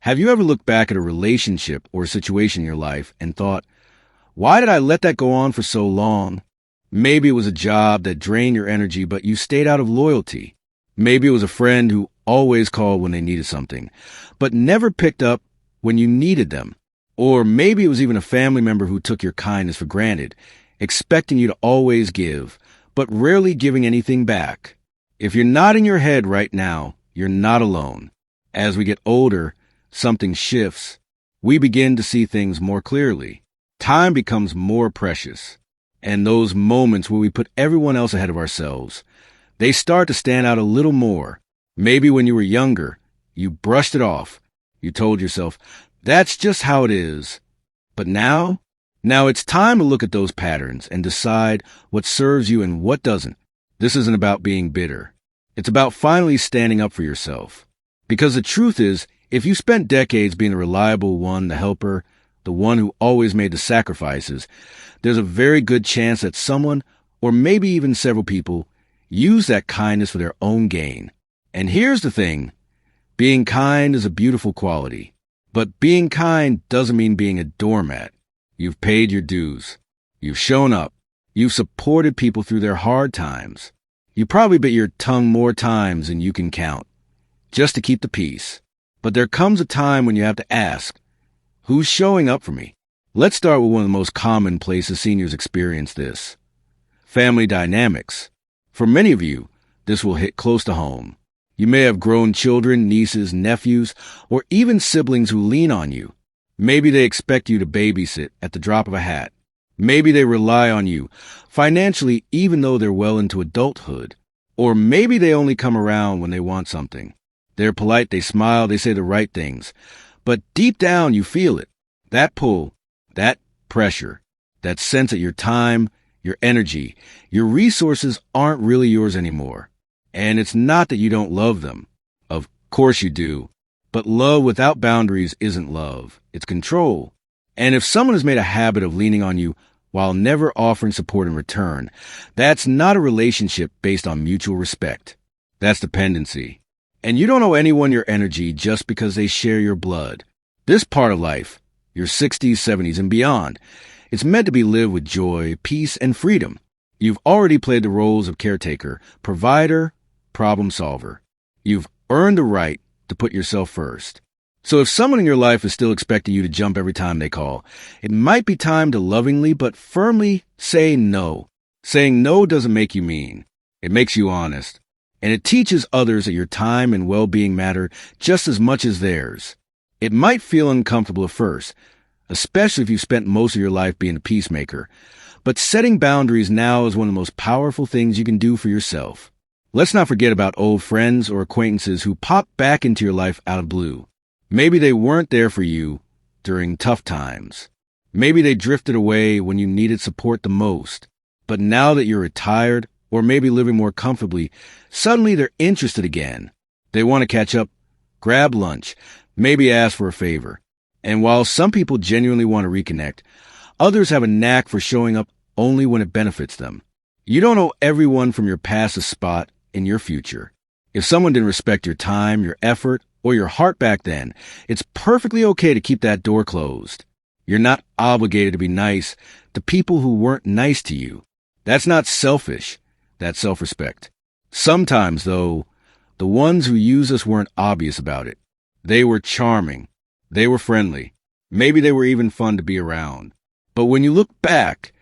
Have you ever looked back at a relationship or a situation in your life and thought, why did I let that go on for so long? Maybe it was a job that drained your energy, but you stayed out of loyalty. Maybe it was a friend who always called when they needed something, but never picked up when you needed them. Or maybe it was even a family member who took your kindness for granted, expecting you to always give, but rarely giving anything back. If you're nodding your head right now, you're not alone. As we get older, something shifts. We begin to see things more clearly. Time becomes more precious. And those moments where we put everyone else ahead of ourselves, they start to stand out a little more. Maybe when you were younger, you brushed it off. You told yourself, that's just how it is. But now it's time to look at those patterns and decide what serves you and what doesn't. This isn't about being bitter. It's about finally standing up for yourself. Because the truth is, if you spent decades being the reliable one, the helper, the one who always made the sacrifices, there's a very good chance that someone, or maybe even several people, use that kindness for their own gain. And here's the thing. Being kind is a beautiful quality. But being kind doesn't mean being a doormat. You've paid your dues. You've shown up. You've supported people through their hard times. You probably bit your tongue more times than you can count, just to keep the peace. But there comes a time when you have to ask, who's showing up for me? Let's start with one of the most common places seniors experience this. Family dynamics. For many of you, this will hit close to home. You may have grown children, nieces, nephews, or even siblings who lean on you. Maybe they expect you to babysit at the drop of a hat. Maybe they rely on you financially even though they're well into adulthood. Or maybe they only come around when they want something. They're polite, they smile, they say the right things. But deep down you feel it. That pull, that pressure, that sense that your time, your energy, your resources aren't really yours anymore. And it's not that you don't love them. Of course you do. But love without boundaries isn't love. It's control. And if someone has made a habit of leaning on you while never offering support in return, that's not a relationship based on mutual respect. That's dependency. And you don't owe anyone your energy just because they share your blood. This part of life, your 60s, 70s, and beyond, it's meant to be lived with joy, peace, and freedom. You've already played the roles of caretaker, provider, problem solver. You've earned the right to put yourself first. So if someone in your life is still expecting you to jump every time they call, it might be time to lovingly but firmly say no. Saying no doesn't make you mean. It makes you honest. And it teaches others that your time and well-being matter just as much as theirs. It might feel uncomfortable at first, especially if you've spent most of your life being a peacemaker. But setting boundaries now is one of the most powerful things you can do for yourself. Let's not forget about old friends or acquaintances who pop back into your life out of blue. Maybe they weren't there for you during tough times. Maybe they drifted away when you needed support the most. But now that you're retired, or maybe living more comfortably, suddenly they're interested again. They want to catch up, grab lunch, maybe ask for a favor. And while some people genuinely want to reconnect, others have a knack for showing up only when it benefits them. You don't owe everyone from your past a spot in your future. If someone didn't respect your time, your effort, or your heart back then, it's perfectly okay to keep that door closed. You're not obligated to be nice to people who weren't nice to you. That's not selfish. That's self-respect. Sometimes, though, the ones who use us weren't obvious about it. They were charming. They were friendly. Maybe they were even fun to be around. But when you look back,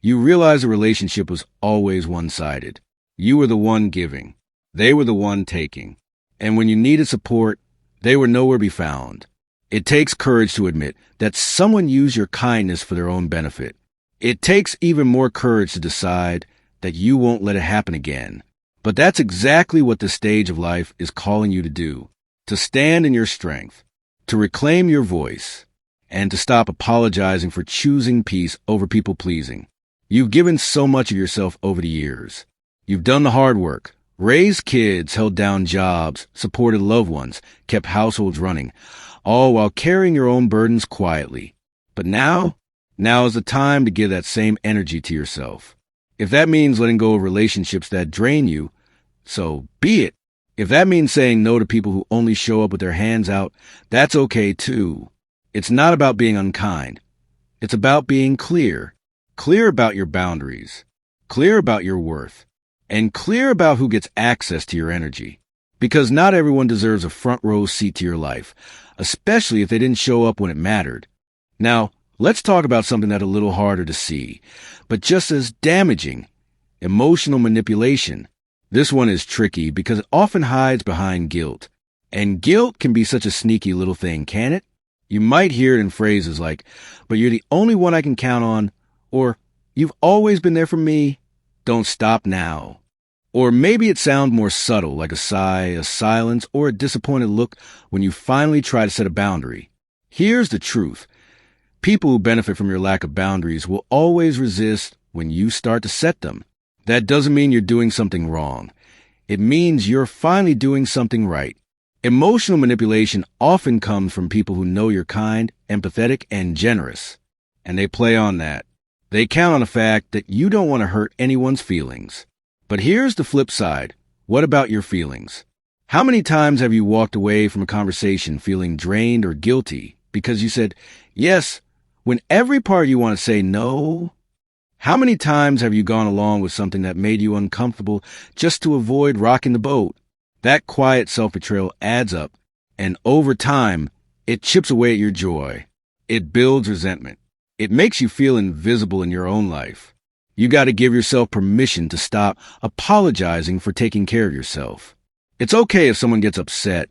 you realize the relationship was always one-sided. You were the one giving. They were the one taking. And when you needed support, they were nowhere to be found. It takes courage to admit that someone used your kindness for their own benefit. It takes even more courage to decide that you won't let it happen again. But that's exactly what this stage of life is calling you to do. To stand in your strength, to reclaim your voice, and to stop apologizing for choosing peace over people-pleasing. You've given so much of yourself over the years. You've done the hard work, raised kids, held down jobs, supported loved ones, kept households running, all while carrying your own burdens quietly. But now is the time to give that same energy to yourself. If that means letting go of relationships that drain you, so be it. If that means saying no to people who only show up with their hands out, that's okay too. It's not about being unkind. It's about being clear. Clear about your boundaries. Clear about your worth. And clear about who gets access to your energy. Because not everyone deserves a front row seat to your life, especially if they didn't show up when it mattered. Now, let's talk about something that's a little harder to see, but just as damaging: emotional manipulation. This one is tricky because it often hides behind guilt. And guilt can be such a sneaky little thing, can't it? You might hear it in phrases like, "But you're the only one I can count on," or "You've always been there for me. Don't stop now." Or maybe it sounds more subtle, like a sigh, a silence, or a disappointed look when you finally try to set a boundary. Here's the truth. People who benefit from your lack of boundaries will always resist when you start to set them. That doesn't mean you're doing something wrong. It means you're finally doing something right. Emotional manipulation often comes from people who know you're kind, empathetic, and generous. And they play on that. They count on the fact that you don't want to hurt anyone's feelings. But here's the flip side. What about your feelings? How many times have you walked away from a conversation feeling drained or guilty because you said yes when every part you want to say no? How many times have you gone along with something that made you uncomfortable just to avoid rocking the boat? That quiet self-betrayal adds up, and over time, it chips away at your joy. It builds resentment. It makes you feel invisible in your own life. You got to give yourself permission to stop apologizing for taking care of yourself. It's okay if someone gets upset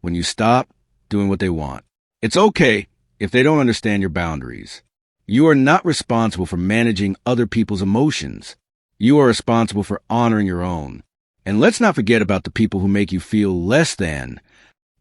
when you stop doing what they want. It's okay if they don't understand your boundaries. You are not responsible for managing other people's emotions. You are responsible for honoring your own. And let's not forget about the people who make you feel less than.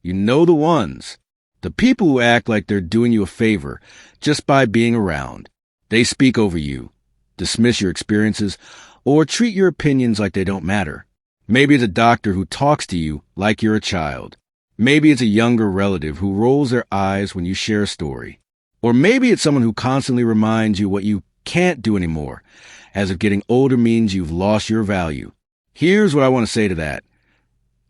You know the ones. The people who act like they're doing you a favor just by being around. They speak over you, dismiss your experiences, or treat your opinions like they don't matter. Maybe it's a doctor who talks to you like you're a child. Maybe it's a younger relative who rolls their eyes when you share a story. Or maybe it's someone who constantly reminds you what you can't do anymore, as if getting older means you've lost your value. Here's what I want to say to that.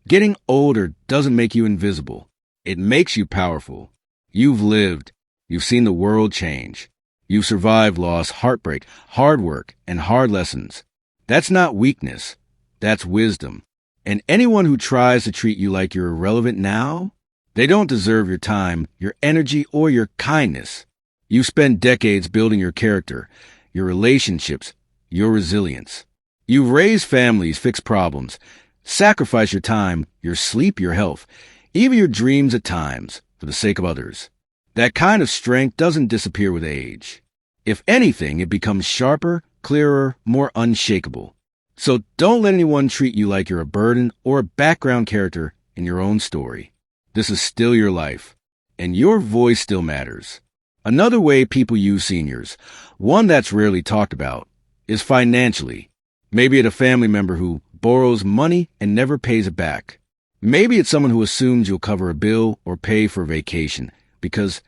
Getting older doesn't make you invisible. It makes you powerful. You've lived. You've seen the world change. You've survived loss, heartbreak, hard work, and hard lessons. That's not weakness. That's wisdom. And anyone who tries to treat you like you're irrelevant now, they don't deserve your time, your energy, or your kindness. You've spent decades building your character, your relationships, your resilience. You've raised families, fixed problems, sacrificed your time, your sleep, your health, even your dreams at times, for the sake of others. That kind of strength doesn't disappear with age. If anything, it becomes sharper, clearer, more unshakable. So don't let anyone treat you like you're a burden or a background character in your own story. This is still your life, and your voice still matters. Another way people use seniors, one that's rarely talked about, is financially. Maybe it's a family member who borrows money and never pays it back. Maybe it's someone who assumes you'll cover a bill or pay for a vacation because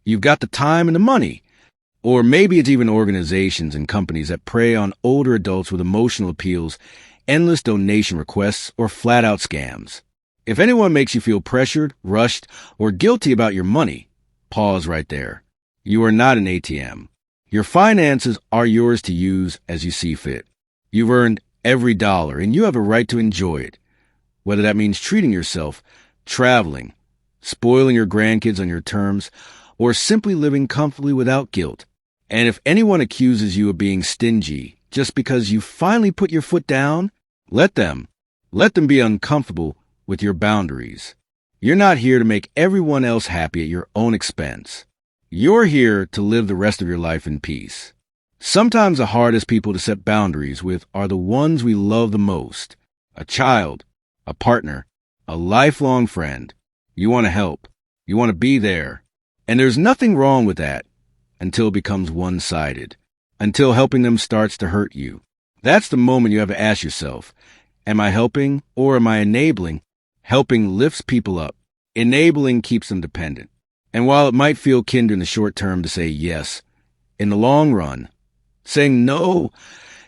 you've got the time and the money. Or maybe it's even organizations and companies that prey on older adults with emotional appeals, endless donation requests, or flat-out scams. If anyone makes you feel pressured, rushed, or guilty about your money, pause right there. You are not an ATM. Your finances are yours to use as you see fit. You've earned every dollar, and you have a right to enjoy it. Whether that means treating yourself, traveling, spoiling your grandkids on your terms, or simply living comfortably without guilt. And if anyone accuses you of being stingy just because you finally put your foot down, let them. Let them be uncomfortable with your boundaries. You're not here to make everyone else happy at your own expense. You're here to live the rest of your life in peace. Sometimes the hardest people to set boundaries with are the ones we love the most. A child, a partner, a lifelong friend. You want to help. You want to be there. And there's nothing wrong with that until it becomes one-sided, until helping them starts to hurt you. That's the moment you have to ask yourself, am I helping or am I enabling? Helping lifts people up. Enabling keeps them dependent. And while it might feel kinder in the short term to say yes, in the long run, saying no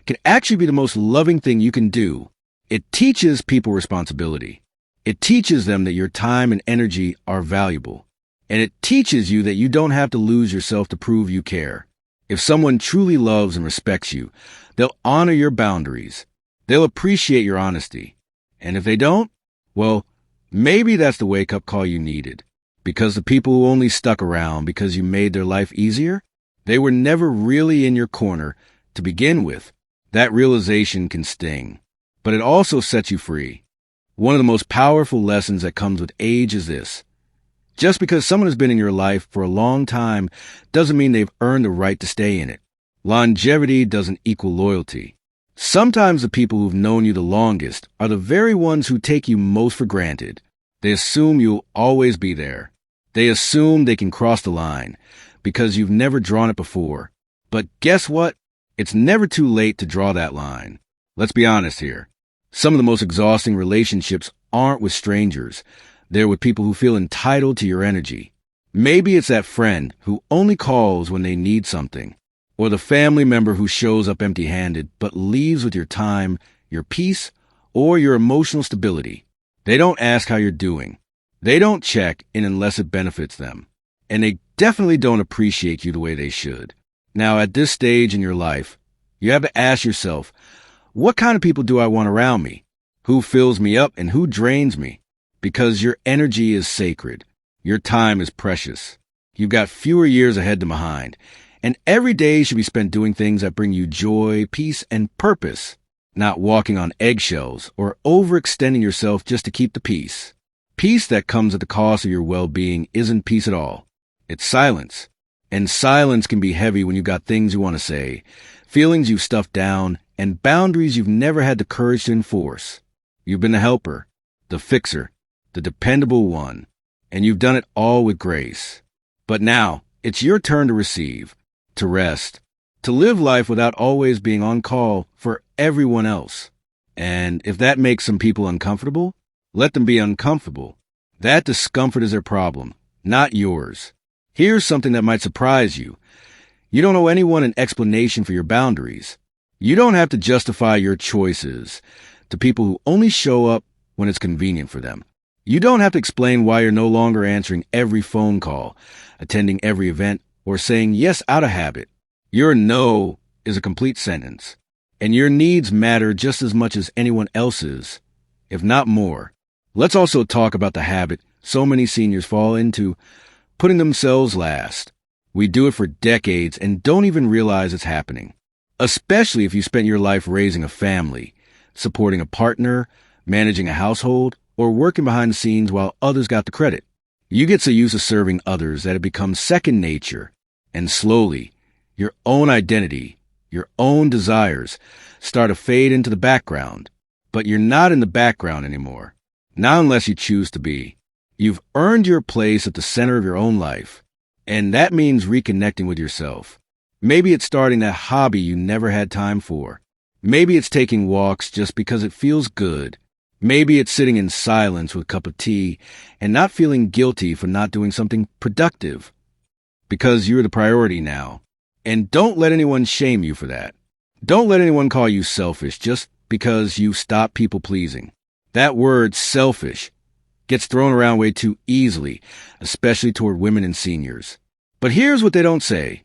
can actually be the most loving thing you can do. It teaches people responsibility. It teaches them that your time and energy are valuable. And it teaches you that you don't have to lose yourself to prove you care. If someone truly loves and respects you, they'll honor your boundaries. They'll appreciate your honesty. And if they don't, well, maybe that's the wake-up call you needed. Because the people who only stuck around because you made their life easier, they were never really in your corner to begin with. That realization can sting, but it also sets you free. One of the most powerful lessons that comes with age is this. Just because someone has been in your life for a long time doesn't mean they've earned the right to stay in it. Longevity doesn't equal loyalty. Sometimes the people who've known you the longest are the very ones who take you most for granted. They assume you'll always be there. They assume they can cross the line because you've never drawn it before. But guess what? It's never too late to draw that line. Let's be honest here. Some of the most exhausting relationships aren't with strangers. They're with people who feel entitled to your energy. Maybe it's that friend who only calls when they need something, or the family member who shows up empty-handed but leaves with your time, your peace, or your emotional stability. They don't ask how you're doing. They don't check in unless it benefits them. And they definitely don't appreciate you the way they should. Now, at this stage in your life, you have to ask yourself, what kind of people do I want around me? Who fills me up and who drains me? Because your energy is sacred. Your time is precious. You've got fewer years ahead than behind. And every day should be spent doing things that bring you joy, peace, and purpose, not walking on eggshells or overextending yourself just to keep the peace. Peace that comes at the cost of your well-being isn't peace at all. It's silence. And silence can be heavy when you've got things you want to say, feelings you've stuffed down, and boundaries you've never had the courage to enforce. You've been the helper, the fixer, the dependable one, and you've done it all with grace. But now, it's your turn to receive, to rest, to live life without always being on call for everyone else. And if that makes some people uncomfortable, let them be uncomfortable. That discomfort is their problem, not yours. Here's something that might surprise you. You don't owe anyone an explanation for your boundaries. You don't have to justify your choices to people who only show up when it's convenient for them. You don't have to explain why you're no longer answering every phone call, attending every event, or saying yes out of habit. Your no is a complete sentence, and your needs matter just as much as anyone else's, if not more. Let's also talk about the habit so many seniors fall into, putting themselves last. We do it for decades and don't even realize it's happening, especially if you spent your life raising a family, supporting a partner, managing a household, or working behind the scenes while others got the credit. You get so used to serving others that it becomes second nature, and slowly, your own identity, your own desires start to fade into the background. But you're not in the background anymore, not unless you choose to be. You've earned your place at the center of your own life, and that means reconnecting with yourself. Maybe it's starting that hobby you never had time for. Maybe it's taking walks just because it feels good. Maybe it's sitting in silence with a cup of tea and not feeling guilty for not doing something productive. Because you're the priority now. And don't let anyone shame you for that. Don't let anyone call you selfish just because you stop people-pleasing. That word, selfish, gets thrown around way too easily, especially toward women and seniors. But here's what they don't say.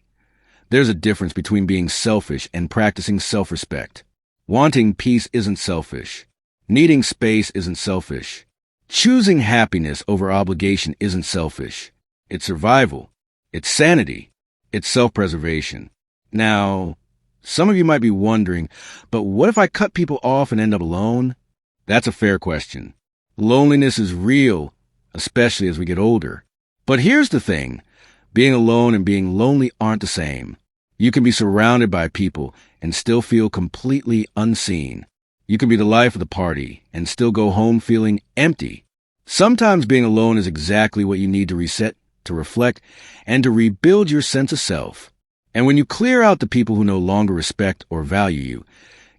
There's a difference between being selfish and practicing self-respect. Wanting peace isn't selfish. Needing space isn't selfish. Choosing happiness over obligation isn't selfish. It's survival. It's sanity. It's self-preservation. Now, some of you might be wondering, but what if I cut people off and end up alone? That's a fair question. Loneliness is real, especially as we get older. But here's the thing. Being alone and being lonely aren't the same. You can be surrounded by people and still feel completely unseen. You can be the life of the party and still go home feeling empty. Sometimes being alone is exactly what you need to reset, to reflect, and to rebuild your sense of self. And when you clear out the people who no longer respect or value you,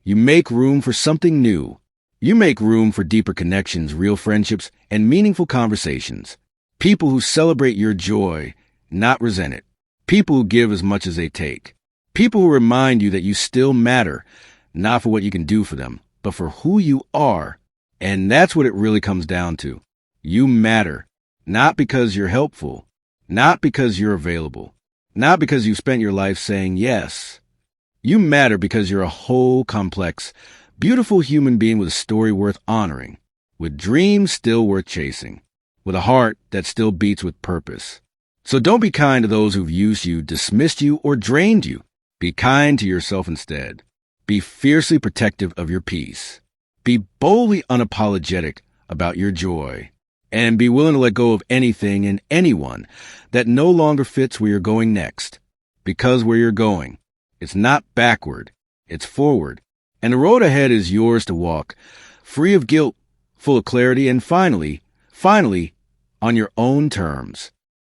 you make room for something new. You make room for deeper connections, real friendships, and meaningful conversations. People who celebrate your joy, not resent it. People who give as much as they take. People who remind you that you still matter, not for what you can do for them, but for who you are. And that's what it really comes down to. You matter, not because you're helpful, not because you're available, not because you spent your life saying yes. You matter because you're a whole, complex, beautiful human being with a story worth honoring, with dreams still worth chasing, with a heart that still beats with purpose. So don't be kind to those who've used you, dismissed you, or drained you. Be kind to yourself instead. Be fiercely protective of your peace. Be boldly unapologetic about your joy. And be willing to let go of anything and anyone that no longer fits where you're going next. Because where you're going, it's not backward, it's forward. And the road ahead is yours to walk, free of guilt, full of clarity, and finally, on your own terms.